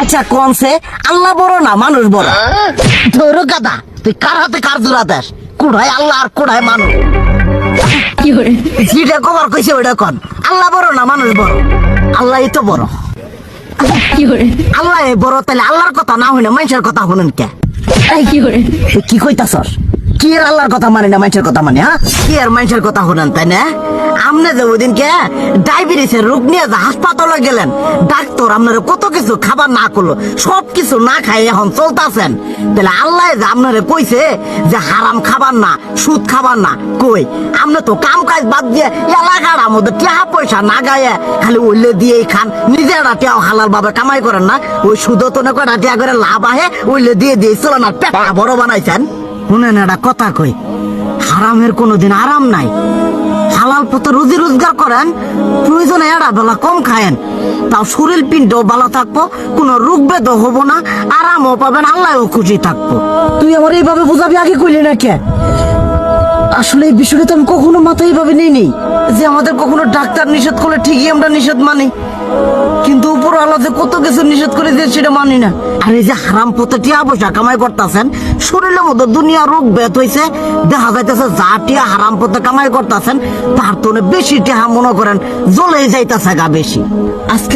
আচ্ছা কোনছে আল্লাহ বড় না মানুষ বড়? ধরো গাদা, তুই কার হাতে কার জোড়া দেশ? কুড়াই আল্লাহ আর কুড়াই মানুষ। যেটা কবার কইছে ওইটা কন। আল্লাহ বড় না মানুষ বড়? আল্লাহই তো বড়। আল্লাহ বড়, তাহলে আল্লাহর কথা না হইনা মানুষের কথা শুনেন কে? তুই কি কইতাছস? কি এর আল্লাহর কথা মানে না মানুষের কথা মানে? হ্যাঁ, কি আর মানুষের কথা শুনেন তাই না? আমনে যে ওই দিনকে ডায়াবেটিসের রোগ নিয়ে যে হাসপাতালে গেলেন, ডাক্তার আপনার কত কিছু খাবার না করলো, সব কিছু না খাই এখন চলতেছেন। তাহলে আল্লাহ যে আপনারে কইছে যে হারাম খাবার না, সুদ খাবার না, কই আপনি তো কাম কাজ বাদ দিয়ে এলাকার মধ্যে টাকা পয়সা না গায়ে খালি ওইলে দিয়েই খান, নিজেরা টিয়াও হালাল ভাবে কামাই করেন না, ওই সুদ তো না কয়টা টিয়া করে লাভ আহে ওইলে দিয়ে দিয়ে চলে না, পেট বড় বানাইছেন। শুনেন একটা কথা কই, হারামের কোনোদিন আরাম নাই। হালাল পথে রুজি রোজগার করেন, প্রয়োজনে এড়া বেলা কম খায়েন, তাও শরীর পিণ্ডও ভালো থাকবো, কোনো রোগ বেদও হবো না, আরামও পাবেন, আল্লাহও খুশি থাকবো। তুই আমার এইভাবে বুঝাবি আগে কইলি না কে? আসলে এই বিষয়টা তো আমি কখনো মাথায় এইভাবে নিইনি যে আমাদের কখনো ডাক্তার নিষেধ করলে ঠিকই আমরা নিষেধ মানি, কিন্তু উপর আলাদা কত কিছু নিষেধ করে দিয়ে সেটা মানি না। আর এই যে হারাম পথে টিয়া পয়সা কামাই করতেছেন, শরীরের মধ্যে দুনিয়া রোগ বেত হয়েছে, দেখা যাইতেছে যা টিয়া হারাম পথে কামাই করতেছেন তার তো বেশি টিয়া মনে করেন জ্বলে যাইতেছে গা বেশি। আজকে